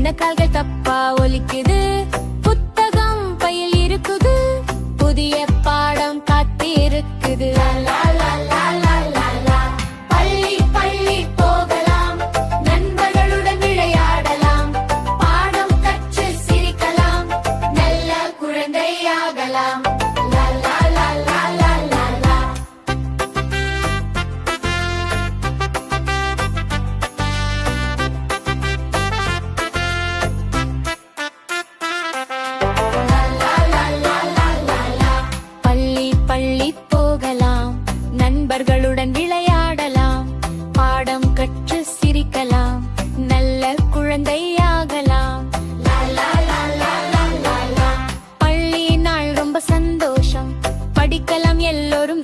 சின்ன கால்கள் தப்பா ஒலிக்குது, புத்தகம் பையில் இருக்குது, புதிய பாடம் காத்திருக்குது. பள்ளி பள்ளி போகலாம், நண்பர்களுடன் விளையாடலாம், பாடம் கற்று சிரிக்கலாம், நல்ல குழந்தையாகலாம். பள்ளி போகலாம், நண்பர்களுடன் விளையாடலாம், பாடம் கற்று சிரிக்கலாம், நல்ல குழந்தையாகலாம். பள்ளி நாள் ரொம்ப சந்தோஷம், படிக்கலாம் எல்லோரும்